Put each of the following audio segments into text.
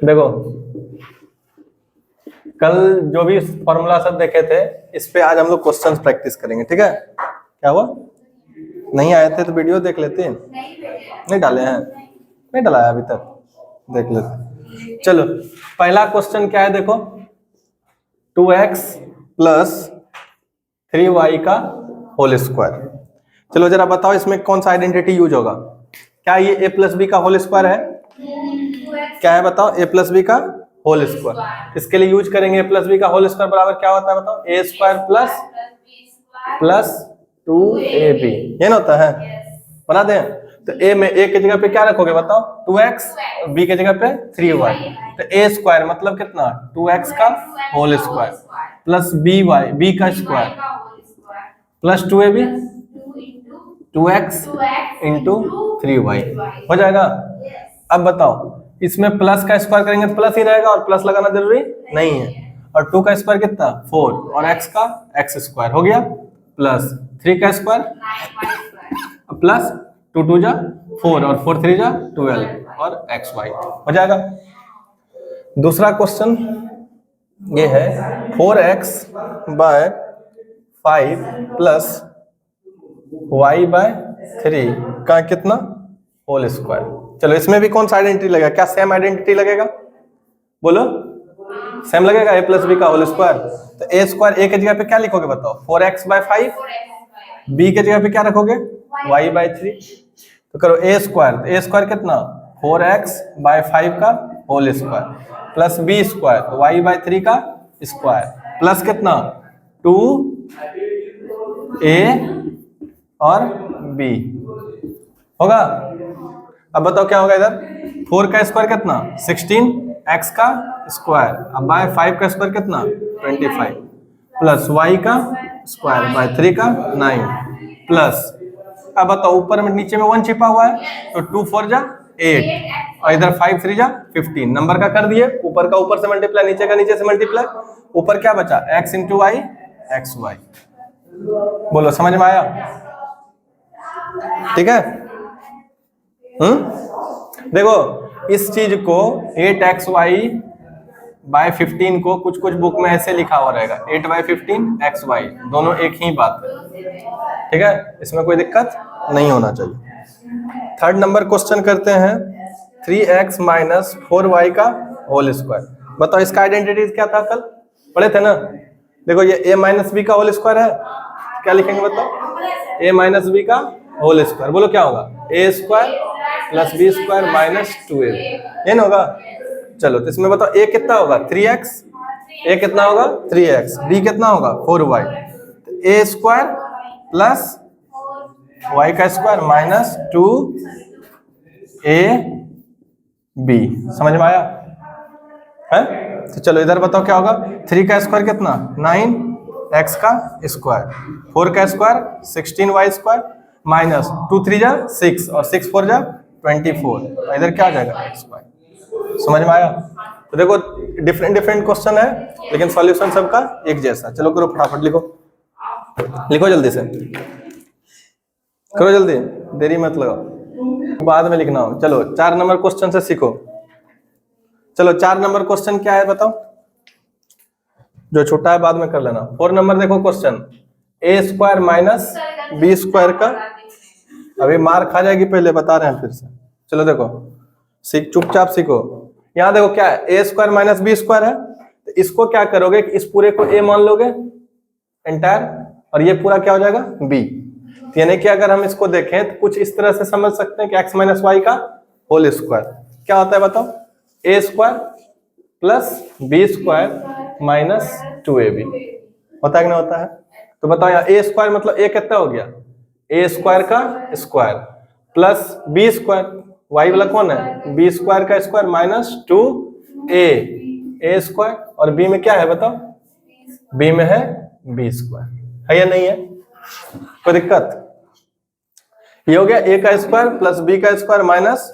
देखो कल जो भी फॉर्मूला सब देखे थे इस पे आज हम लोग क्वेश्चंस प्रैक्टिस करेंगे, ठीक है। क्या हुआ, नहीं आए थे तो वीडियो देख लेते। नहीं डाले हैं, नहीं डलाया अभी तक, देख लेते। चलो पहला क्वेश्चन क्या है, देखो 2x प्लस 3y का होल स्क्वायर। चलो जरा बताओ इसमें कौन सा आइडेंटिटी यूज होगा। क्या ये a प्लस बी का होल स्क्वायर है? क्या है बताओ, a प्लस बी का होल स्क्वायर। इसके लिए यूज करेंगे a प्लस बी का होल स्क्वायर बराबर क्या होता है बताओ, a स्क्वायर प्लस 2ab, ये ना होता है। बना दें तो a में a की जगह पे क्या रखोगे बताओ, 2x, b की जगह पे 3y। तो a स्क्वायर मतलब कितना, 2x का होल स्क्वायर प्लस b का square plus 2ab, 2x into 3y हो जाएगा। अब बताओ इसमें प्लस का स्क्वायर करेंगे तो प्लस ही रहेगा और प्लस लगाना जरूरी नहीं है। और 2 का स्क्वायर कितना 4 और x का x स्क्वायर हो गया, प्लस 3 का स्क्वायर प्लस 2 2 जा 4 और 4 3 जा 12 और xy हो जाएगा। दूसरा क्वेश्चन ये है 4x by 5 plus y by 3 का कितना होल स्क्वायर। चलो इसमें भी कौन सा आइडेंटिटी लगेगा, क्या सेम आइडेंटिटी लगेगा, बोलो सेम लगेगा, a प्लस बी का होल स्क्वायर। तो a स्क्वायर a की जगह पे क्या लिखोगे बताओ, 4x बाय 5, b की जगह पे क्या रखोगे y बाय 3। तो करो a स्क्वायर कितना 4x बाय 5 का whole square plus b square तो y बाय 3 का स्क्वायर प्लस कितना 2a और b होगा। अब बताओ क्या होगा, इधर 4 का स्क्वायर कितना 16, x का स्क्वायर अब बाय 5 का स्क्वायर कितना 25 प्लस y का स्क्वायर बाय 3 का 9 प्लस, अब बताओ ऊपर में नीचे में 1 छिपा हुआ है तो 2 4 जा 8 और इधर 5 3 जा 15, नंबर का कर दिए, ऊपर का ऊपर से मल्टीप्लाई नीचे का नीचे से मल्टीप्लाई, ऊपर क्या बचा x into y x y. बोलो समझ में आया, ठीक है। देखो इस चीज को 8xy बाय 15 को कुछ कुछ बुक में ऐसे लिखा हुआ रहेगा 8 बाय 15 xy, दोनों एक ही बात है, ठीक है, इसमें कोई दिक्कत नहीं होना चाहिए। थर्ड नंबर क्वेश्चन करते हैं 3x माइनस 4y का होल स्क्वायर। बताओ इसका आइडेंटिटी क्या था, कल पढ़े थे ना। देखो ये a माइनस बी का होल स्क्वायर है, क्या लिखेंगे बताओ, a माइनस बी का होल स्क्वायर। बोलो क्या होगा, a square plus b square minus 2a, ये ना होगा। चलो तो इसमें बताओ a कितना होगा 3x, a कितना होगा 3x, b कितना होगा 4y, तो a स्क्वायर प्लस y का स्क्वायर माइनस 2ab। समझ में आया है। तो चलो इधर बताओ क्या होगा, 3 का स्क्वायर कितना 9, x का स्क्वायर, 4 का स्क्वायर 16y स्क्वायर माइनस 2 3 जा 6 और 6 4 जा 24, इधर क्या आ जाएगा x स्क्वायर। समझ में आया। तो देखो डिफरेंट क्वेश्चन है लेकिन सॉल्यूशन सबका एक जैसा। चलो करो फटाफट, लिखो जल्दी से, करो जल्दी, देरी मत लगाओ, बाद में लिखना हो। चलो 4 नंबर क्वेश्चन से सीखो। चलो 4 नंबर क्वेश्चन क्या है बताओ, जो छोटा है बाद में कर लेना। 4 नंबर देखो question, a square minus b square का, अभी मार खा जाएगी, पहले बता रहे हैं फिर से। चलो देखो सीख, चुपचाप सीखो। यहाँ देखो क्या है, a square minus b square है, तो इसको क्या करोगे कि इस पूरे को a मान लोगे एंटायर, और ये पूरा क्या हो जाएगा b। यानी कि अगर हम इसको देखें तो कुछ इस तरह से समझ सकते हैं कि x माइनस वाई का होल स्क्वायर क्या होता है बताओ, a square plus b square minus 2ab होता है कि नहीं होता है। तो बताओ यहाँ a स्क्वायर मतलब a कितना हो गया, a स्क्वायर का square plus b square, y वाला कौन है b स्क्वायर का स्क्वायर माइनस 2a स्क्वायर, और b में क्या है बताओ, b में है b स्क्वायर, है या नहीं है, कोई दिक्कत। ये हो गया a का स्क्वायर प्लस b का स्क्वायर माइनस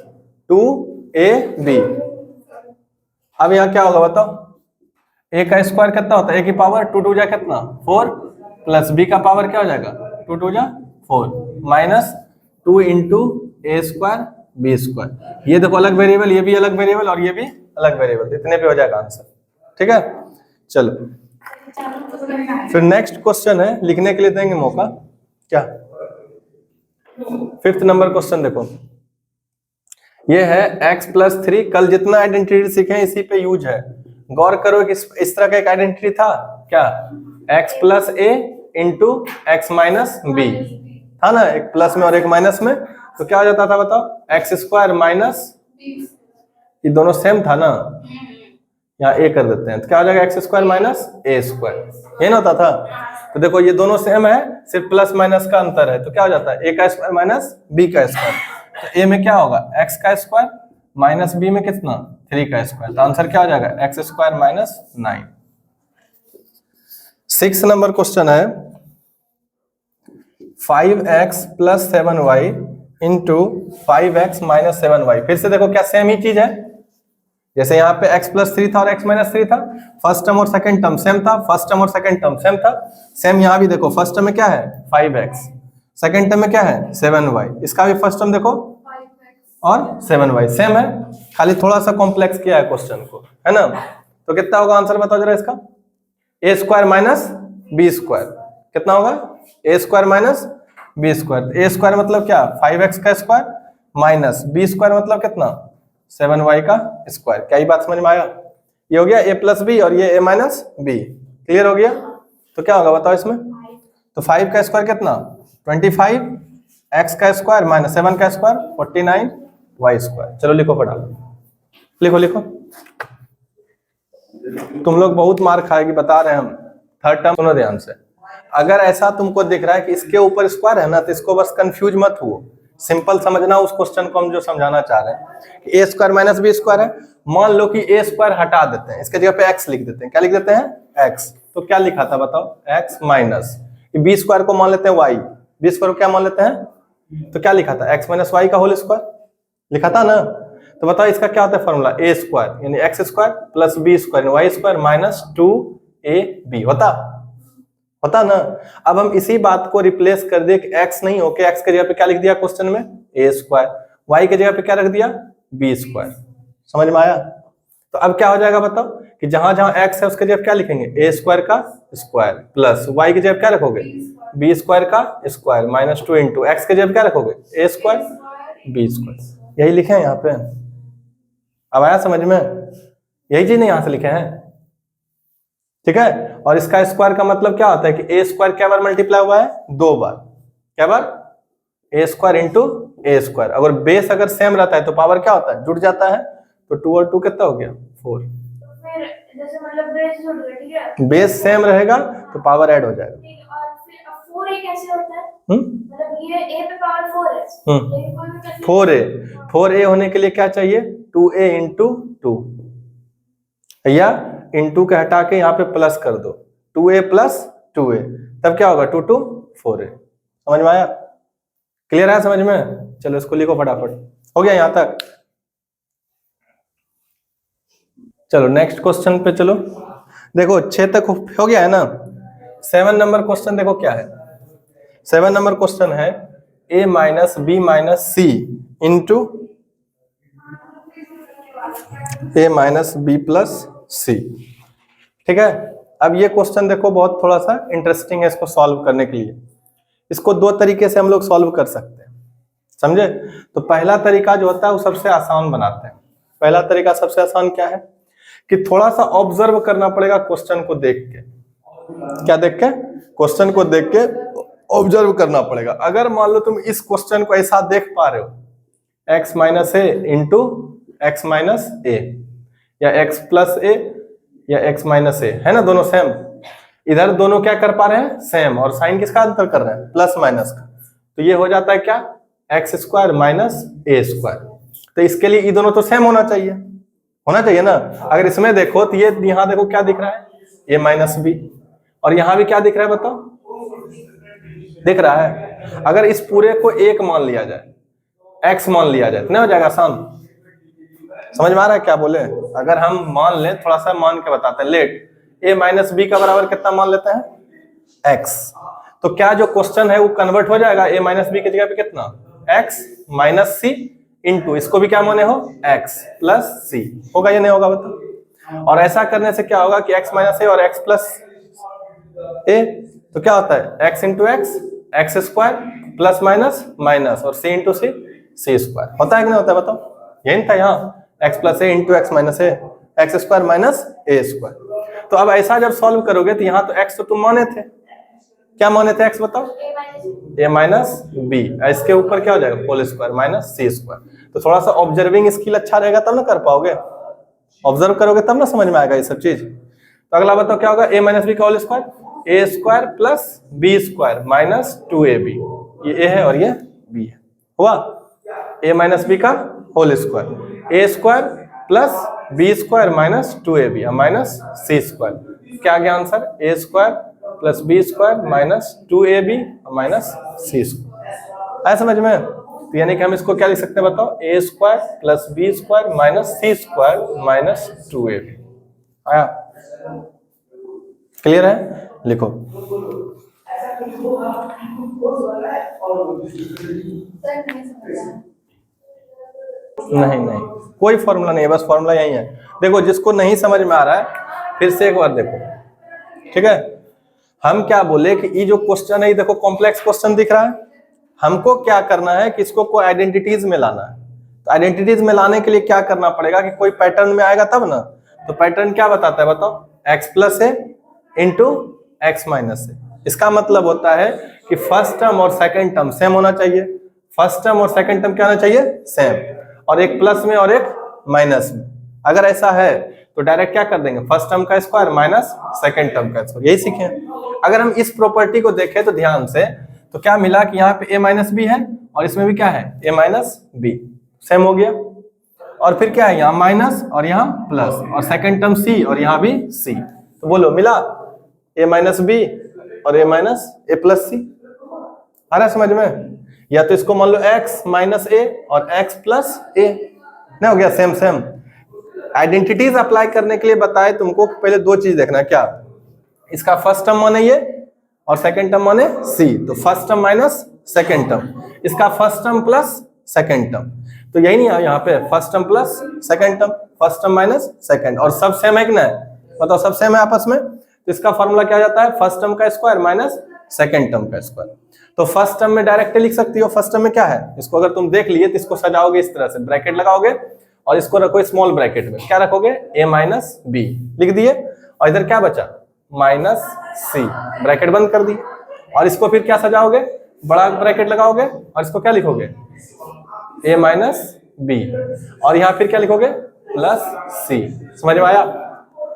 2ab। अब यहाँ क्या होगा बताओ, a का स्क्वायर कितना होता है, a की पावर 2 2 जा कितना 4 प्लस b का पावर क्या हो जाएगा 2 2 जा 4 minus 2 into a square b square. ये देखो अलग वेरिएबल, ये भी अलग वेरिएबल और ये भी अलग वेरिएबल, इतने पे हो जाएगा आंसर। ठीक है, चलो फिर नेक्स्ट क्वेश्चन है, लिखने के लिए देंगे मौका क्या। 5th नंबर क्वेश्चन देखो, ये है x+3। कल जितना आइडेंटिटी सीखे इसी पे यूज है। गौर करो कि इस तरह का एक आइडेंटिटी था क्या, x+a इंटू x-b था ना, एक प्लस में और एक माइनस में, तो क्या हो जाता था बताओ, x² माइनस, ये दोनों सेम था ना, यहाँ a कर देते हैं तो क्या हो जाएगा x² माइनस a², ये ना होता था। तो देखो ये दोनों सेम है, सिर्फ प्लस माइनस का अंतर है, तो क्या हो जाता है a का स्क्वायर माइनस b का स्क्वायर। तो a में क्या होगा x का स्क्वायर माइनस b में कितना 3 का स्क्वायर, तो आंसर क्या हो जाएगा x² माइनस 9। 6 नंबर क्वेश्चन है 5x + 7y into 5x minus 7y। फिर से देखो क्या सेम ही चीज है, जैसे यहाँ पे x+3 था और x-3 था, फर्स्ट टर्म और सेकंड टर्म सेम था, फर्स्ट टर्म और सेकंड टर्म सेम था, सेम यहाँ भी देखो फर्स्ट टर्म में क्या है 5x, सेकंड टर्म में क्या है 7y, इसका भी फर्स्ट टर्म देखो और 7y सेम है, खाली थोड़ा सा कॉम्प्लेक्स किया है क्वेश्चन को, है ना। तो कितना होगा आंसर बताओ जरा इसका, a² माइनस b², कितना होगा a² माइनस b²। a² मतलब क्या 5x का स्क्वायर माइनस b² मतलब कितना 7y का स्क्वायर। क्या ये बात समझ में आया, ये हो गया a+b और ये a माइनस b, क्लियर हो गया। तो क्या होगा बताओ इसमें, तो 5 का स्क्वायर कितना 25, x का स्क्वायर माइनस 7 का स्क्वायर 49, y²। चलो लिखो फटाफट, लिखो लिखो, तुम लोग बहुत मार खाएगी बता रहे हैं हम। थर्ड टर्म सुनो ध्यान से, अगर ऐसा तुमको दिख रहा है कि इसके ऊपर स्क्वायर है ना, तो इसको बस कंफ्यूज मत हुओ, सिंपल समझना उस क्वेश्चन को हम जो समझाना चाह रहे हैं कि a² माइनस b² है। मान लो कि a² हटा देते हैं, इसके जगह पे x लिख देते हैं, क्या लिख देते हैं x, तो क्या लिखा था बताओ x माइनस b² को मान लेते हैं y, b² को क्या मान लेते हैं, तो क्या लिखा था x माइनस y का होल स्क्वायर लिखा था ना। तो बताओ इसका क्या होता है फॉर्मूला, a² यानी x² plus b² y² minus 2ab होता ना। अब हम इसी बात को रिप्लेस कर दिए कि x नहीं होके x के जगह पे क्या लिख दिया क्वेश्चन में a², y के जगह पे क्या रख दिया b²। समझ में आया। तो अब क्या हो जाएगा बताओ कि जहां जहां x है उसके जगह क्या लिखेंगे a² का स्क्वायर प्लस y की जगह क्या रखोगे b² का स्क्वायर माइनस 2 इंटू x के जगह क्या रखोगे a² b², यही लिखे हैं यहाँ पे। अब आया समझ में, यही चीज नहीं यहां से लिखे हैं, ठीक है। और इसका स्क्वायर का मतलब क्या होता है कि a² क्या बार मल्टीप्लाई हुआ है 2 बार, क्या बार a² इंटू a²। अगर बेस अगर सेम रहता है तो पावर क्या होता है जुड़ जाता है, तो 2 और 2 कितना हो गया 4। तो फिर जैसे मतलब बेस जुड़ गया, ठीक है, बेस सेम रहेगा तो पावर ऐड हो जाएगा। और फिर अब 4a कैसे होता है, मतलब ये a पे पावर 4 है, लेकिन कोई भी कैसे 4a होने के लिए क्या चाहिए 2a इंटू 2, या इंटू के हटा के यहाँ पे प्लस कर दो 2a प्लस 2a, तब क्या होगा 2 2 4a। समझ में आया, क्लियर है समझ में। चलो इसको लिखो फटाफट, हो गया यहाँ तक। चलो नेक्स्ट क्वेश्चन पे चलो, देखो 6 तक हो गया है ना। 7 नंबर क्वेश्चन देखो क्या है, 7 नंबर क्वेश्चन है a minus b minus c into a minus b plus c, ठीक है। अब ये क्वेश्चन देखो बहुत थोड़ा सा इंटरेस्टिंग है, इसको सॉल्व करने के लिए इसको 2 तरीके से हम लोग सॉल्व कर सकते हैं, समझे। तो पहला तरीका जो होता है वो सबसे आसान बनाते हैं। पहला तरीका सबसे आसान क्या है कि थोड़ा सा ऑब्जर्व करना पड़ेगा क्वेश्चन को देख के, क्या देख के, क्वेश्चन को देख के ऑब्जर्व करना पड़ेगा। अगर मान लो तुम इस क्वेश्चन को ऐसा देख पा रहे हो x माइनस ए इंटू एक्स माइनस ए, या x प्लस ए या x माइनस ए, है ना, दोनों सेम, इधर दोनों क्या कर पा रहे हैं सेम, और साइन किसका अंतर कर रहे हैं प्लस माइनस का, तो ये हो जाता है क्या x² माइनस a²। तो इसके लिए ये दोनों तो सेम होना चाहिए ना। अगर इसमें देखो तो ये यहाँ देखो क्या दिख रहा है a माइनस b, और यहाँ भी क्या दिख रहा है बताओ, दिख रहा है। अगर इस पूरे को 1 मान लिया जाए, x मान लिया जाए तो नहीं हो जाएगा आसान। समझ में आ रहा है क्या बोले, अगर हम मान लें, थोड़ा सा मान के बताते हैं, लेट a माइनस b का बराबर कितना मान लेते हैं x, तो क्या जो क्वेश्चन है वो कन्वर्ट हो जाएगा a माइनस b की जगह पे कितना x माइनस c इंटू इसको भी क्या माने हो x प्लस सी, होगा या नहीं होगा बताओ। और ऐसा करने से क्या होगा कि x माइनस ए और x प्लस ए, तो क्या होता है x into x square plus minus minus और c इंटू सी स्क्वायर, होता है कि नहीं होता है बताओ। यही था यहाँ x प्लस ए इंटू एक्स माइनस ए, एक्स स्क्वायर माइनस ए स्क्वायर। तो अब ऐसा जब सॉल्व करोगे तो यहाँ तो x तो तुम माने थे, क्या माने थे x बताओ, a माइनस बी, इसके ऊपर क्या हो जाएगा whole square minus c square. तो थोड़ा सा ऑब्जर्विंग स्किल अच्छा रहेगा तब ना कर पाओगे, ऑब्जर्व करोगे तब ना समझ में आएगा ये सब चीज। तो अगला बताओ क्या होगा, a माइनस बी का whole square, a square plus b square minus 2ab, ये a है और ये b है, हुआ a माइनस बी का whole square, a square plus b square minus 2ab minus c square, क्या आ गया answer, a square plus b square minus 2ab minus c square. आया समझ में। तो यानी कि हम इसको क्या लिख सकते हैं बताओ, a square plus b square minus c square minus 2ab। आया, क्लियर है, लिखो। नहीं कोई फॉर्मूला नहीं है, बस फॉर्मूला यही है। देखो जिसको नहीं समझ में आ रहा है फिर से एक बार देखो, ठीक है। हम क्या बोले कि ये जो क्वेश्चन है ये देखो कॉम्प्लेक्स क्वेश्चन दिख रहा है, हमको क्या करना है कि इसको कोई आइडेंटिटीज में लाना है। तो आइडेंटिटीज में लाने के लिए क्या करना पड़ेगा कि कोई पैटर्न में आएगा तब ना। तो पैटर्न क्या बताता है बताओ, x प्लस ए इंटू एक्स माइनस ए। इसका मतलब होता है कि फर्स्ट टर्म और सेकंड टर्म सेम होना चाहिए, फर्स्ट टर्म और सेकंड टर्म क्या होना चाहिए सेम, और एक प्लस में और एक माइनस में। अगर ऐसा है तो डायरेक्ट क्या कर देंगे, फर्स्ट टर्म का स्क्वायर माइनस सेकंड टर्म का स्क्वायर, यही सीखे। अगर हम इस प्रॉपर्टी को देखें तो ध्यान से, तो क्या मिला कि यहाँ पे a माइनस बी है और इसमें भी क्या है a माइनस बी, सेम हो गया। और फिर क्या है यहाँ माइनस और यहाँ प्लस, और सेकंड टर्म c और यहाँ भी c। तो बोलो मिला a माइनस बी और a माइनस ए प्लस सी। आ रहा है समझ में। या तो इसको मान लो x माइनस ए और x प्लस ए, नहीं हो गया सेम सेम। आइडेंटिटीज अप्लाई करने के लिए बताए तुमको पहले दो चीज देखना, क्या इसका फर्स्ट टर्म माने ये और सेकंड टर्म माने सी, तो first term minus second term, इसका first term plus second term. तो यही नहीं है यहाँ पे first term plus second term, first term minus second, और सब सेम है कि नहीं बताओ, सब सेम है आपस में। तो इसका फॉर्मूला क्या जाता है, फर्स्ट टर्म का स्क्वायर माइनस सेकंड टर्म का स्क्वायर। तो फर्स्ट टर्म में डायरेक्ट लिख सकती हो, फर्स्ट टर्म में क्या है, इसको अगर तुम देख लिए तो इसको सजाओगे इस तरह से, ब्रैकेट लगाओगे और इसको रखो स्मॉल ब्रैकेट में, क्या रखोगे a माइनस बी लिख दिए, और इधर क्या बचा माइनस सी, ब्रैकेट बंद कर दी। और इसको फिर क्या सजाओगे, बड़ा ब्रैकेट लगाओगे और इसको क्या लिखोगे a माइनस बी, और यहाँ फिर क्या लिखोगे प्लस सी। समझ में आया।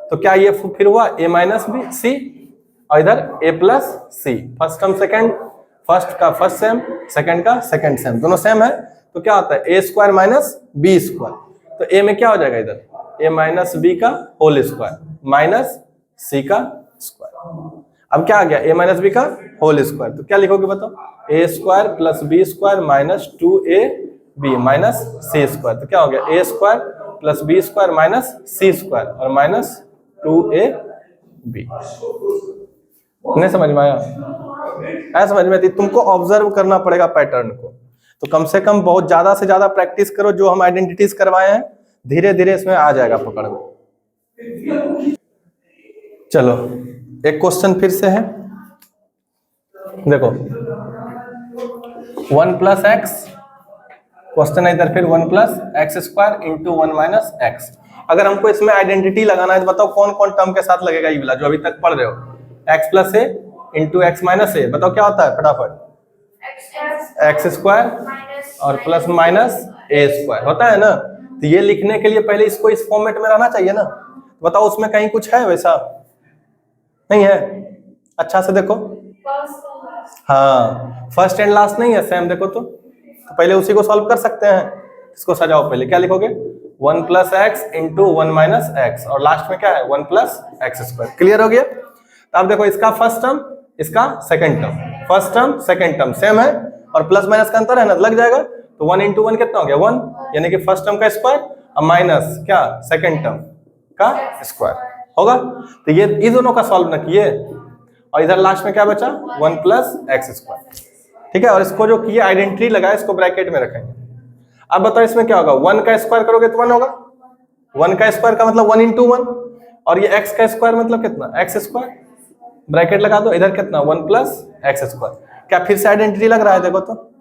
तो क्या ये फिर हुआ a माइनस बी सी और इधर a plus c, first term second, first का फर्स्ट सेम, सेकंड का सेकंड सेम, दोनों सेम है। तो क्या होता है a square minus b square, तो a में क्या हो जाएगा इधर a माइनस बी का होल स्क्वायर माइनस c का स्क्वायर। अब क्या आ गया a माइनस बी का होल स्क्वायर, तो क्या लिखोगे बताओ, a square plus b square minus 2ab minus c square. तो क्या हो गया a square plus b square minus c square और माइनस 2ab। नहीं समझ में आया, ऐसा समझ में आती। तुमको ऑब्जर्व करना पड़ेगा पैटर्न को, तो कम से कम बहुत ज्यादा से ज्यादा प्रैक्टिस करो, जो हम आइडेंटिटीज करवाए हैं धीरे धीरे इसमें आ जाएगा पकड़ में। चलो एक क्वेश्चन फिर से है, देखो 1 प्लस एक्स, क्वेश्चन है इधर फिर 1 plus x square into 1 minus x. अगर हमको इसमें आइडेंटिटी लगाना है तो बताओ कौन कौन टर्म के साथ लगेगा ये वाला जो अभी तक पढ़ रहे हो, एक्स प्लस ए इंटू एक्स माइनस ए, बताओ क्या होता है फटाफट, एक्स स्क्वायर और प्लस माइनस ए स्क्वायर होता है ना। तो ये लिखने के लिए पहले इसको इस फॉर्मेट में रहना चाहिए ना। बताओ उसमें कहीं कुछ है वैसा, नहीं है, अच्छा से देखो, हाँ फर्स्ट एंड लास्ट नहीं है सेम, देखो तो पहले उसी को सॉल्व कर सकते हैं। इसको सजाओ, पहले क्या लिखोगे 1 plus x into 1 minus x, और लास्ट में क्या है 1 प्लस एक्स स्क्वायर। क्लियर हो गया। तो अब देखो इसका फर्स्ट टर्म इसका second term, first term second term same है और प्लस माइनस का अंतर है ना, लग जाएगा। तो 1 इंटू 1 कितना हो गया 1, यानी कि फर्स्ट टर्म का स्क्वायर और माइनस क्या सेकंड टर्म का स्क्वायर होगा। तो ये इस दोनों का सॉल्व ना किए, और इधर लास्ट में क्या बचा 1 प्लस एक्स स्क्वायर, ठीक है। और इसको जो किए आइडेंटिटी लगाए, इसको ब्रैकेट में रखेंगे। अब बताओ इसमें क्या होगा, 1 का स्क्वायर करोगे तो 1 होगा, 1 का स्क्वायर का मतलब 1 इंटू 1, और ये x का स्क्वायर मतलब कितना, x स्क्वायर, ब्रैकेट लगा दो, इधर कितना 1 प्लस एक्स स्क्वायर। क्या फिर से आइडेंटिटी लग रहा है, देखो तो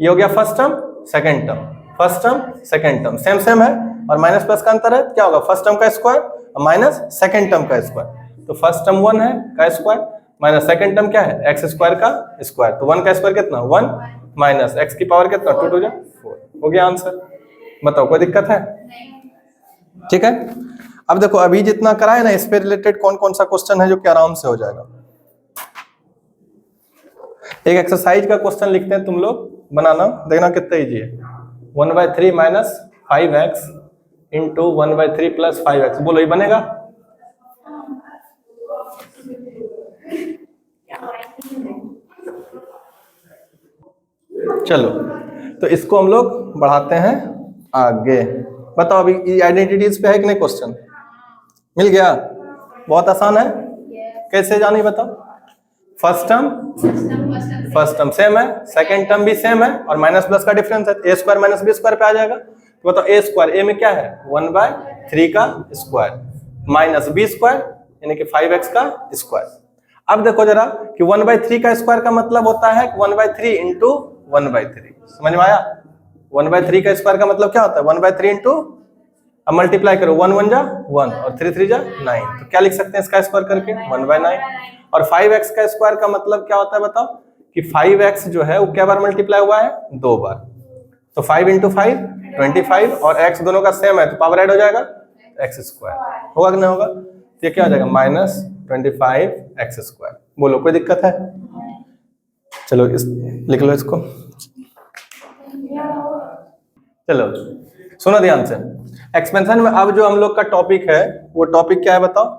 ये हो गया first term second term, first term second term same same है, और माइनस प्लस का अंतर है, क्या होगा फर्स्ट टर्म का स्क्वायर माइनस सेकंड टर्म का स्क्वायर, तो फर्स्ट टर्म 1 है का स्क्वायर माइनस सेकंड टर्म क्या है एक्स स्क्वायर का स्क्वायर, तो 1 का स्क्वायर कितना 1 माइनस एक्स की पावर कितना 2 2 4, हो गया आंसर। बताओ कोई दिक्कत है? ठीक है, अब देखो अभी जितना करा है ना, इस पे रिलेटेड कौन कौन सा क्वेश्चन है जो कि आराम से हो जाएगा। एक एक्सरसाइज का क्वेश्चन लिखते हैं, तुम लोग बनाना, देखना कितना इजी है। 1/3 minus 5x into 1/3 plus 5x, बोलो ये बनेगा? चलो तो इसको हम लोग बढ़ाते हैं आगे। बताओ अभी आइडेंटिटीज पे है कि नहीं क्वेश्चन? मिल गया? बहुत आसान है, कैसे जानी बताओ? फर्स्ट टर्म सेम है, सेकंड टर्म भी सेम है, और माइनस प्लस का डिफरेंस है, a square minus b square पे आ जाएगा। तो बताओ a स्क्वायर, a में क्या है 1/3 का स्क्वायर माइनस बी स्क्वायर यानी कि 5x का स्क्वायर। अब देखो जरा कि 1/3 का स्क्वायर का मतलब होता है 1/3 इंटू 1/3, समझ में आया? 1/3 का स्क्वायर का मतलब क्या होता है 1/3 इंटू, अब मल्टीप्लाई करो, 1 1 जा 1 और 3 3 जा 9, तो क्या लिख सकते हैं इसका स्क्वायर करके 1/9। और 5x का स्क्वायर का मतलब क्या होता है बताओ कि 5x जो है वो क्या बार मल्टीप्लाई हुआ है 2 बार, तो 5 इंटू 5 25, और x दोनों का सेम है तो पावर ऐड हो जाएगा x स्क्वायर, होगा कि नहीं होगा? तो ये क्या हो जाएगा माइनस 25x स्क्वायर। बोलो कोई दिक्कत है? चलो इस लिख लो इसको। चलो सुनो ध्यान से, एक्सपेंशन में अब जो हम लोग का टॉपिक है वो टॉपिक क्या है बताओ?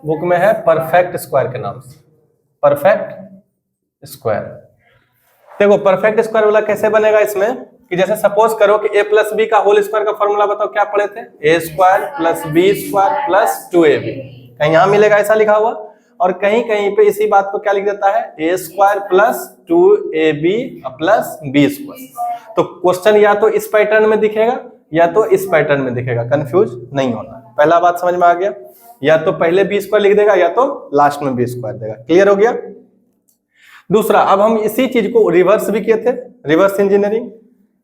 बुक में है परफेक्ट स्क्वायर के नाम से, परफेक्ट स्क्वायर। देखो परफेक्ट स्क्वायर वाला कैसे बनेगा इसमें, कि जैसे सपोज करो कि a प्लस बी का होल स्क्वायर का फॉर्मूला बताओ क्या पढ़े थे, a square plus b square plus 2ab, कहीं यहां मिलेगा ऐसा लिखा हुआ, और कहीं कहीं पे इसी बात को क्या लिख देता है a square plus 2ab plus b square. तो क्वेश्चन या तो इस पैटर्न में दिखेगा या तो इस पैटर्न में दिखेगा, कंफ्यूज नहीं होना। पहला बात समझ में आ गया, या तो पहले बी स्क्वायर लिख देगा या तो लास्ट में बी स्क्वायर देगा, क्लियर हो गया? दूसरा, अब हम इसी चीज को रिवर्स भी किए थे, रिवर्स इंजीनियरिंग,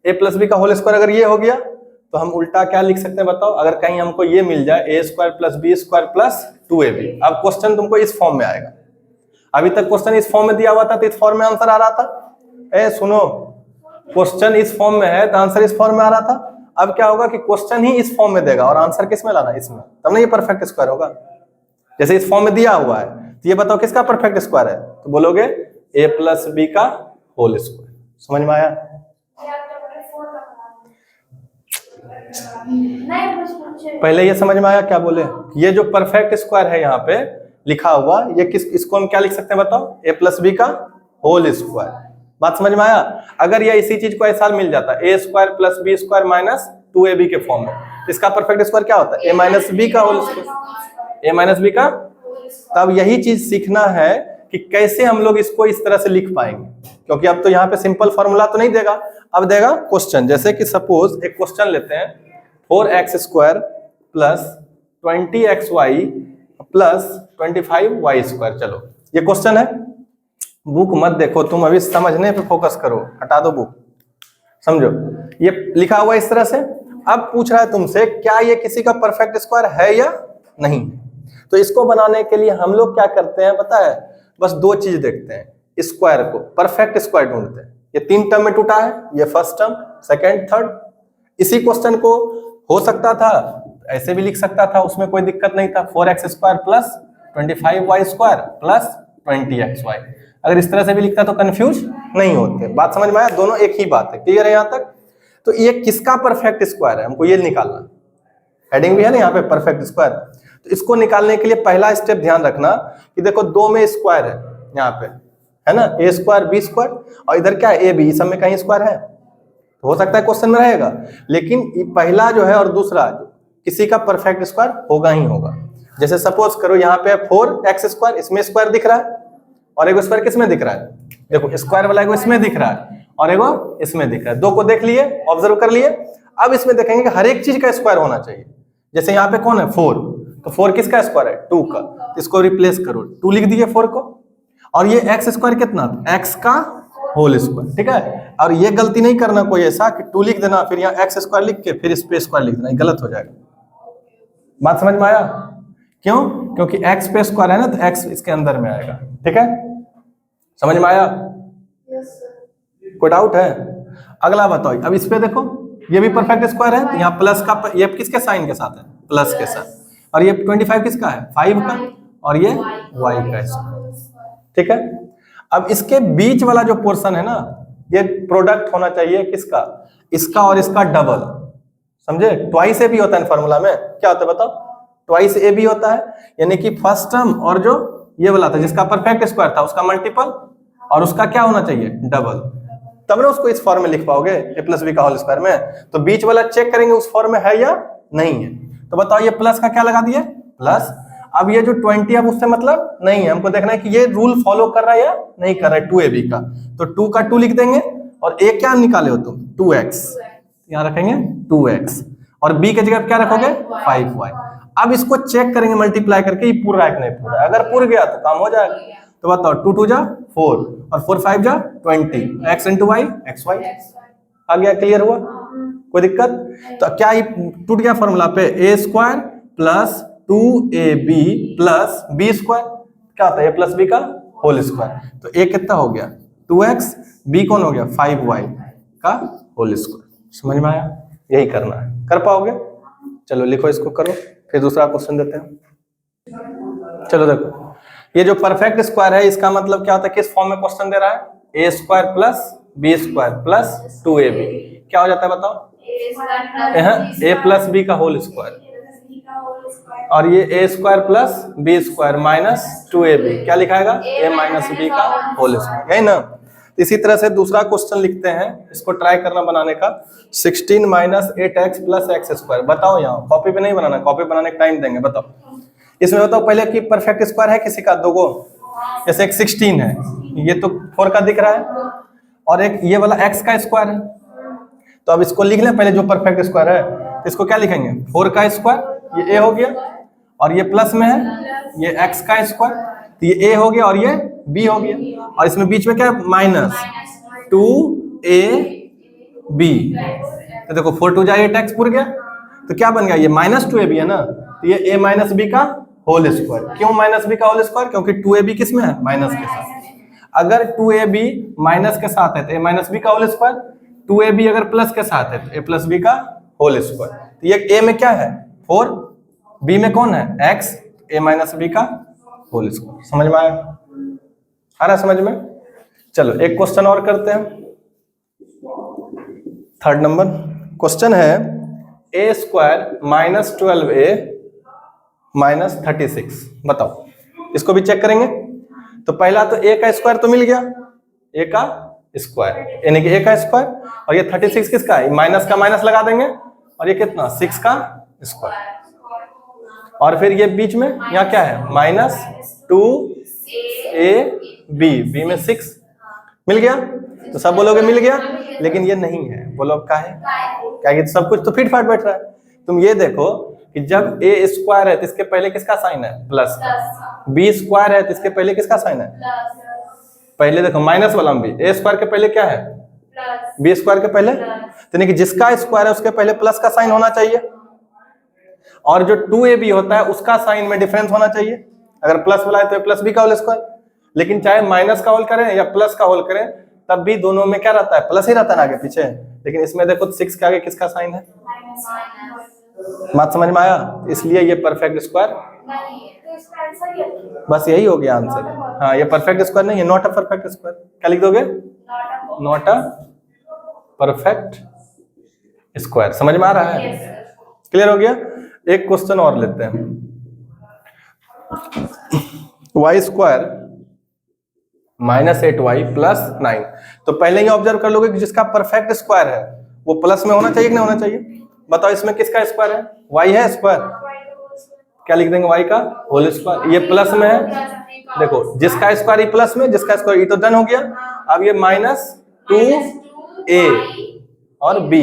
ए प्लस बी का होल स्क्वायर अगर ये हो गया तो हम उल्टा क्या लिख सकते हैं बताओ? अगर कहीं हमको ये मिल जाए a square plus b square plus 2ab, अब क्वेश्चन तुमको इस फॉर्म में आएगा। अभी तक क्वेश्चन इस फॉर्म में दिया हुआ था तो इस फॉर्म में आंसर आ रहा था। ए सुनो, क्वेश्चन इस फॉर्म में है तो आंसर इस फॉर्म में आ रहा था। अब क्या होगा कि क्वेश्चन ही इस फॉर्म में देगा और आंसर किस में लाना, इसमें, तब ना ये परफेक्ट स्क्वायर होगा। जैसे इस फॉर्म में दिया हुआ है तो ये बताओ किसका परफेक्ट स्क्वायर है, तो बोलोगे a प्लस बी का होल स्क्वायर। समझ में आया? पहले ये समझ में आया क्या बोले? ये जो परफेक्ट स्क्वायर है यहाँ पे लिखा हुआ, ये इसको हम क्या लिख सकते हैं बताओ? a प्लस बी का होल स्क्वायर। बात समझ में आया? अगर ये इसी चीज को ऐसा मिल जाता a square plus b square minus 2ab के फॉर्म में, इसका परफेक्ट स्क्वायर क्या होता है a माइनस बी का whole square, a minus b का। तब यही चीज सीखना है कि कैसे हम लोग इसको इस तरह से लिख पाएंगे, क्योंकि अब तो यहाँ पे सिंपल फॉर्मूला तो नहीं देगा, अब देगा क्वेश्चन। जैसे कि सपोज एक क्वेश्चन लेते हैं, 4x square plus 20xy plus 25y square. चलो ये क्वेश्चन है, बुक मत देखो तुम, अभी समझने पे फोकस करो, हटा दो बुक, समझो। ये लिखा हुआ इस तरह से, अब पूछ रहा है तुमसे क्या ये किसी का परफेक्ट स्क्वायर है या नहीं। तो इसको बनाने के लिए हम लोग क्या करते हैं पता है, बस दो चीज देखते हैं, स्क्वायर को, परफेक्ट स्क्वायर ढूंढते हैं। ये 3 टर्म में टूटा है, ये फर्स्ट टर्म, सेकंड, थर्ड। इसी क्वेश्चन को हो सकता था ऐसे भी लिख सकता था, उसमें कोई दिक्कत नहीं था, 4x square plus 25y square plus 20xy। अगर इस तरह से भी लिखता तो कंफ्यूज नहीं होते। बात समझ में आया? दोनों एक ही बात है, क्लियर है यहाँ तक? तो ये किसका परफेक्ट स्क्वायर है, हमको ये निकालना। हेडिंग भी है ना यहाँ पे परफेक्ट स्क्वायर। तो इसको निकालने के लिए पहला स्टेप ध्यान रखना कि देखो 2 में स्क्वायर है यहाँ पे, है ना, a स्क्वायर बी स्क्वायर, और इधर क्या है a b, सब में कहीं स्क्वायर है, तो हो सकता है क्वेश्चन में रहेगा, लेकिन पहला जो है और दूसरा किसी का परफेक्ट स्क्वायर होगा ही होगा। जैसे सपोज करो यहाँ पे 4x स्क्वायर, इसमें स्क्वायर दिख रहा है, और एक स्क्वायर किसमें दिख रहा है, देखो स्क्वायर वाला को इसमें दिख रहा है, और एगो इसमें दिख रहा है। दो को देख लिए, ऑब्जर्व कर लिए। अब इसमें देखेंगे कि हर एक चीज का स्क्वायर होना चाहिए। जैसे यहाँ पे कौन है 4, तो 4 किसका स्क्वायर है 2 का, तो इसको रिप्लेस करो, 2 लिख दिए 4 को। और ये एक्स स्क्वायर कितना, एक्स का होल स्क्वायर, ठीक है। और ये गलती नहीं करना कोई ऐसा कि 2 लिख देना फिर यहाँ एक्स स्क्वायर लिख के फिर इस पे स्क्वायर लिख देना, ये गलत हो जाएगा। बात समझ में आया? क्यों? क्योंकि एक्स पे स्क्वायर है ना, तो एक्स इसके अंदर में आएगा, ठीक है। समझ में आया? कोई डाउट है? अगला बताओ। अब इस पे देखो, ये भी परफेक्ट स्क्वायर है, तो यहाँ प्लस का, ये किसके साइन के साथ है, प्लस के साथ। और ये 25 किसका है, 5 का, और ये y का स्क्वायर, ठीक है। अब इसके बीच वाला जो पोर्शन है ना, ये प्रोडक्ट होना चाहिए किसका, इसका और इसका डबल, समझे। ट्वाइस ए भी होता है फॉर्मूला में, क्या होता है बताओ, ट्वाइस ए भी होता है, यानी कि फर्स्ट टर्म और जो ये वाला था जिसका परफेक्ट स्क्वायर था उसका मल्टीपल और उसका क्या होना चाहिए, डबल, तब ना उसको इस फॉर्म में लिख पाओगे ए प्लस बी का होल स्क्वायर में। तो बीच वाला चेक करेंगे उस फॉर्म में है या नहीं है। तो बताओ ये प्लस का क्या लगा दिए, प्लस। अब ये जो 20 अब उससे मतलब नहीं है, हमको देखना है कि ये रूल फॉलो कर रहा है या नहीं कर रहा है 2ab का। तो 2 का 2 लिख देंगे और a क्या निकाले हो तुम, 2x, यहाँ रखेंगे 2x, और b की जगह क्या रखोगे 5y। अब इसको चेक करेंगे मल्टीप्लाई करके, ये पूरा है कि नहीं पूरा है। अगर पूरा गया तो काम हो जाएगा। तो बताओ 2 2 जा 4 और 4 5 जा 20, x into y xy आ गया, क्लियर हुआ, कोई दिक्कत? तो क्या ये टूट गया फॉर्मूला पे, a square plus 2ab plus b square, क्या होता है a प्लस b का होल स्क्वायर। तो a कितना हो गया 2x, b कौन हो गया 5y का होल स्क्वायर। समझ में आया? यही करना है, कर पाओगे? चलो लिखो, इसको करो, फिर दूसरा क्वेश्चन देते हैं। चलो देखो, ये जो परफेक्ट स्क्वायर है इसका मतलब क्या होता है, किस फॉर्म में क्वेश्चन दे रहा है, a square plus b square plus 2ab, क्या हो जाता है बताओ, ए प्लस बी का होल स्क्वायर, और ये a square plus b square minus 2ab, क्या लिखाएगा ए माइनस बी का होल स्क्वायर, यही ना। इसी तरह से दूसरा क्वेश्चन लिखते हैं, इसको ट्राई करना बनाने का। 16 minus 8x plus x square, बताओ, यहाँ कॉपी पे नहीं बनाना, कॉपी बनाने का टाइम देंगे। बताओ इसमें, बताओ पहले कि परफेक्ट स्क्वायर है किसी का, दो गो, जैसे एक 16 है, ये तो 4 का दिख रहा है, और एक ये वाला x का स्क्वायर है। तो अब इसको लिख लें पहले, जो परफेक्ट स्क्वायर है तो इसको क्या लिखेंगे 4 का स्क्वायर, ये a हो गया, और ये प्लस में है ये x का स्क्वायर, तो ये a हो गया और ये b हो गया, और इसमें बीच में क्या है माइनस 2ab। तो देखो 4 2 जा 8x पूर गया, तो क्या बन गया ये माइनस 2ab है ना, तो ये a माइनस b का होल स्क्वायर। क्यों माइनस b का होल स्क्वायर, क्योंकि 2ab किस में है, माइनस के साथ। अगर 2ab माइनस के साथ है तो a माइनस b का होल स्क्वायर, 2ab अगर प्लस के साथ है तो a प्लस b का होल स्क्वायर। तो ये a में क्या है 4, b में कौन है x, a माइनस b का होल स्क्वायर। समझ में आया? आ रहा समझ में? चलो एक क्वेश्चन और करते हैं, 3rd नंबर क्वेश्चन है, a square minus 12a minus 36, बताओ। इसको भी चेक करेंगे। तो पहला तो a का स्क्वायर तो मिल गया, a का स्क्वायर यानी कि a का स्क्वायर, और ये 36 किसका है, माइनस का माइनस लगा देंगे, और ये कितना 6 का स्क्वायर, और फिर ये बीच में यहाँ क्या है माइनस 2ab, b में 6 मिल गया। तो सब बोलोगे मिल गया, लेकिन ये नहीं है, बोलो क्या है, क्या कि सब कुछ तो फिट फाट बैठ रहा है। तुम ये देखो कि जब a स्क्वायर है तो इसके पहले किसका साइन है, प्लस का, b स्क्वायर है तो इसके पहले किसका साइन है, पहले देखो माइनस वाला भी, a स्क्वायर के पहले क्या है, b स्क्वायर के पहले, तो यानी कि जिसका स्क्वायर है उसके पहले प्लस का साइन होना चाहिए, और जो 2ab होता है उसका साइन में डिफरेंस होना चाहिए। अगर प्लस वाला है तो प्लस b का होल स्क्वायर, लेकिन चाहे माइनस का होल करें या प्लस का होल करें तब भी दोनों में क्या रहता है, प्लस ही रहता है ना आगे पीछे। लेकिन इसमें देखो 6 के आगे किसका साइन है, बात समझ में आया? इसलिए ये परफेक्ट स्क्वायर, बस यही हो गया आंसर। हाँ ये परफेक्ट स्क्वायर नहीं है, नॉट अ परफेक्ट स्क्वायर। क्या लिख दोगे, नॉट अ परफेक्ट स्क्वायर। समझ में आ रहा है? क्लियर हो गया? एक क्वेश्चन और लेते हैं, y square minus 8y plus 9। तो पहले ही ऑब्जर्व कर लोगे कि जिसका परफेक्ट स्क्वायर है वो प्लस में होना चाहिए कि नहीं होना चाहिए। बताओ इसमें किसका स्क्वायर है, y है स्क्वायर, क्या लिख देंगे y का होल स्क्वायर, ये प्लस में है। देखो जिसका स्क्वायर ही प्लस में, जिसका स्क्वायर ये तो डन हो गया। अब ये माइनस 2 ए और बी,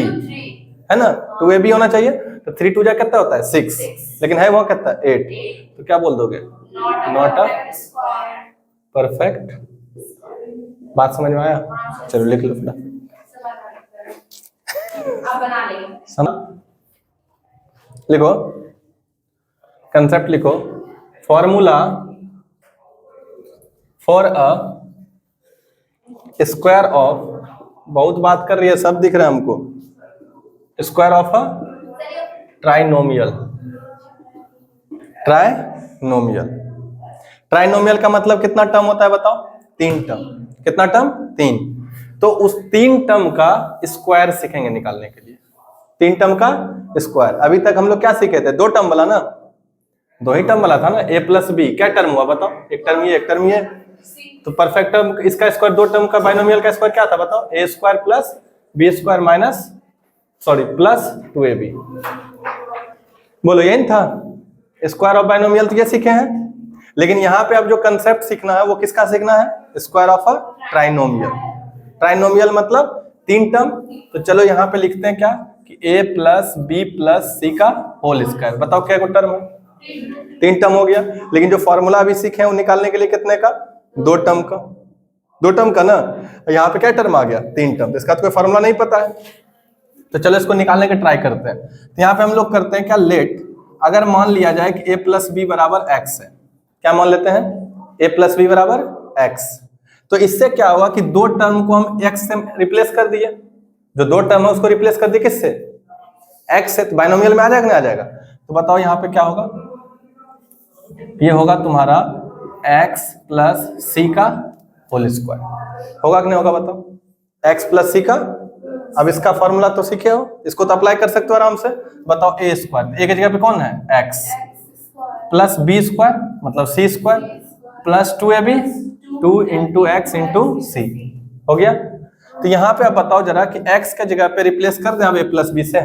है ना, 2ab होना चाहिए। तो 3 2 जा कितना होता है 6, लेकिन है वो कितना 8, तो क्या बोल दोगे? Not a perfect. बात समझ में आया? चलो लिख लो फिर। लिखो, कंसेप्ट लिखो, formula for a square of, बहुत बात कर रही है, सब दिख रहा है हमको, square of a trinomial. Trinomial, trinomial का मतलब कितना टर्म होता है बताओ? 3 टर्म। कितना टर्म? 3। तो उस 3 टर्म का स्क्वायर सीखेंगे निकालने के लिए। 3 टर्म का स्क्वायर। अभी तक हम लोग क्या सीखे थे? 2 टर्म वाला ना, 2 ही टर्म वाला था ना, a प्लस बी। क्या टर्म हुआ बताओ? एक टर्म ये, एक टर्म ये। तो परफेक्ट टर्म इसका स्क्वायर, 2 टर्म का बाइनोमियल का स्क्वायर क्या था बताओ? a square plus b square minus plus 2ab। बोलो यही था स्क्वायर ऑफ बाइनोमियल, तो ये सीखे हैं। लेकिन यहाँ पे अब जो कंसेप्ट सीखना है वो किसका सीखना है? Square of a trinomial. Trinomial मतलब 3 टर्म। तो चलो यहाँ पे लिखते हैं क्या कि a प्लस बी प्लस सी का होल स्क्वायर। बताओ क्या टर्म है? 3 टर्म हो गया। लेकिन जो फॉर्मूला अभी सीखे वो निकालने के लिए कितने का? 2 टर्म का। 2 टर्म का ना, यहाँ पे क्या टर्म आ गया? 3 टर्म। इसका तो कोई फॉर्मूला नहीं पता है, तो चलो इसको निकालने के ट्राई करते हैं। तो यहाँ पे हम लोग करते हैं क्या, लेट, अगर मान लिया जाए कि a प्लस बी बराबर एक्स है, क्या मान लेते हैं? a प्लस बी बराबर एक्स। तो इससे क्या हुआ कि 2 टर्म को हम x से रिप्लेस कर दिए। जो 2 टर्म है उसको रिप्लेस कर दिए किससे? x से। तो बाइनोमियल में आ जाएगा ना? आ जाएगा। तो बताओ यहाँ पे क्या होगा? ये होगा तुम्हारा x प्लस सी का होल स्क्वायर। होगा कि नहीं होगा बताओ? x प्लस सी का। अब इसका फॉर्मूला तो सीखे हो, इसको तो अप्लाई कर सकते हो आराम से। बताओ a स्क्वायर, a की जगह पे कौन है? x प्लस बी स्क्वायर मतलब c square plus 2ab, 2 into x into c. हो गया। तो यहाँ पे आप बताओ जरा कि x के जगह पे रिप्लेस कर दें अब a प्लस बी से।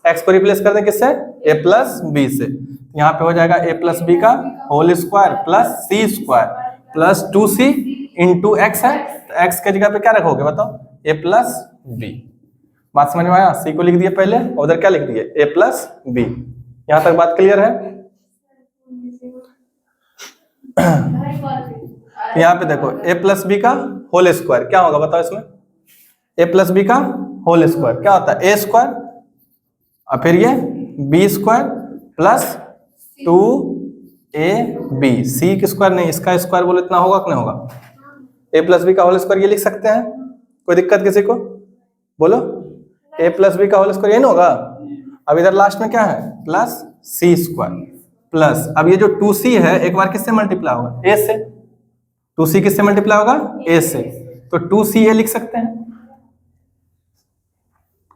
x को रिप्लेस कर दें किससे? a प्लस बी से। यहाँ पे हो जाएगा a प्लस बी का whole square plus c square plus 2c into x है, तो x के जगह पे क्या रखोगे बताओ? a plus b. बात समझ में आया? c को लिख दिए पहले और उधर क्या लिख दिए? a plus b. यहाँ तक बात क्लियर है? यहाँ पे देखो a प्लस बी का होल स्क्वायर क्या होगा बताओ इसमें? a प्लस बी का होल स्क्वायर क्या होता है? a स्क्वायर और फिर ये बी स्क्वायर प्लस 2ab। सी की स्क्वायर नहीं, इसका स्क्वायर बोलो इतना होगा कि नहीं होगा? a प्लस बी का होल स्क्वायर ये लिख सकते हैं, कोई दिक्कत किसी को? बोलो a प्लस बी का होल स्क्वायर ये नहीं होगा? अब इधर लास्ट में क्या है? प्लस सी स्क्वायर प्लस, अब ये जो 2c है एक बार किससे मल्टीप्लाई होगा? a से। 2c किससे मल्टीप्लाई होगा? a से। तो 2ca लिख सकते हैं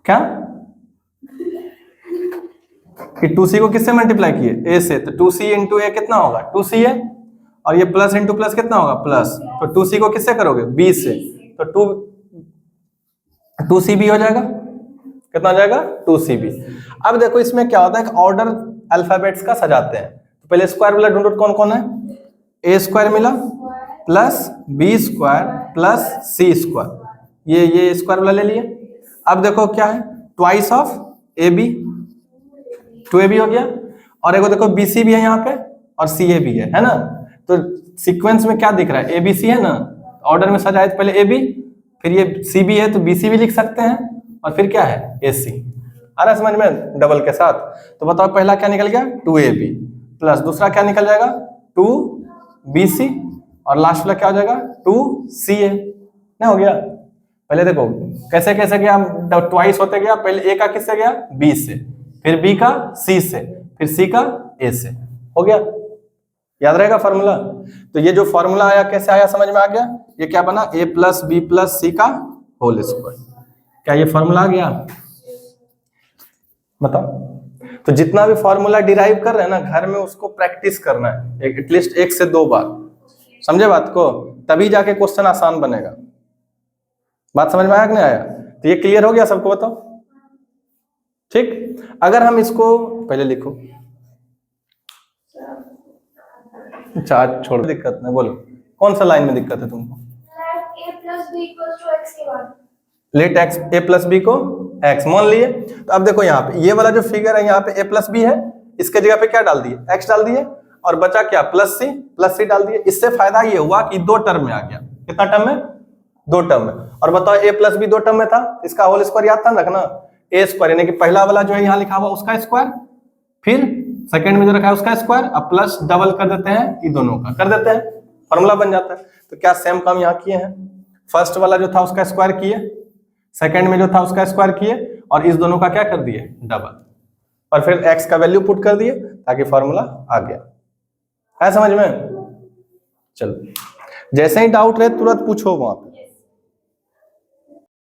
क्या? कि 2c को किससे मल्टीप्लाई किए? a से। तो 2c इंटू a कितना होगा? 2ca। और ये प्लस इंटू प्लस कितना होगा? प्लस। तो 2c को किससे करोगे? b से। तो 2cb हो जाएगा। कितना हो जाएगा? 2cb। अब देखो इसमें क्या होता है, ऑर्डर अल्फाबेट्स का सजाते हैं। तो पहले स्क्वायर वाला ढूंढो कौन कौन है? a स्क्वायर मिला plus b square plus c square, ये स्क्वायर वाला ले लिए। अब देखो क्या है? Twice of A B, 2ab हो गया। और एक देखो BC भी है यहाँ पे और CA भी है ना? तो सीक्वेंस में क्या दिख रहा है? ABC है ना, ऑर्डर में सजाए तो पहले AB, फिर ये CB है तो BC भी लिख सकते हैं, और फिर क्या है? AC। आ रहा है समझ में डबल के साथ? तो बताओ पहला क्या निकल गया? 2AB प्लस दूसरा क्या निकल जाएगा? 2BC और लास्ट वाला क्या हो जाएगा? 2CA। ना हो गया? पहले देखो कैसे कैसे गया, ट्वाइस होते गया। पहले A का किससे गया? B से, फिर B का C से, फिर C का A से। हो गया? याद रहेगा फॉर्मूला? तो ये जो फॉर्मूला आया कैसे आया समझ में आ गया? ये क्या बना? a प्लस बी प्लस सी का होल स्क्वायर। क्या ये फॉर्मूला आ गया? बताओ। तो जितना भी फॉर्मूला डिराइव कर रहे हैं ना घर में, उसको प्रैक्टिस करना है एटलीस्ट 1 से 2 बार। समझे बात को? तभी जाके क्वेश्चन आसान बनेगा। बात समझ में आया कि नहीं आया? तो ये क्लियर हो गया सबको? बताओ ठीक। अगर हम इसको पहले लिखो, चार्ज छोड़, दिक्कत नहीं, बोलो कौन सा लाइन में दिक्कत है तुमको? a plus b equals to x के बाद लेट एक्स ए प्लस बी को एक्स मान लिए। तो अब देखो यहाँ पे ये वाला जो फिगर है यहाँ पे ए प्लस बी है, इसके जगह पे क्या डाल दिए, एक्स डाल दिए, और बचा क्या, प्लस सी डाल दिए। इससे फायदा ये हुआ कि 2 टर्म में आ गया। कितना टर्म में, 2 टर्म में। और बताओ ए प्लस बी 2 टर्म में था, इसका होल स्क्वायर याद था ना रखना, ए स्क्वायर यानी कि पहला वाला जो है यहाँ लिखा हुआ उसका स्क्वायर, फिर सेकंड में जो रखा है उसका स्क्वायर, अब प्लस डबल कर देते हैं, ये दोनों का कर देते हैं, फॉर्मूला बन जाता है। तो क्या सेम काम यहाँ किए हैं, फर्स्ट वाला जो था उसका स्क्वायर किए, सेकंड में जो था उसका स्क्वायर किए, और इस दोनों का क्या कर दिए, डबल, और फिर एक्स का वैल्यू पुट कर दिए ताकि फॉर्मूला आ गया। है समझ में? चलो, जैसे ही डाउट रहे तुरंत पूछो वहां पे।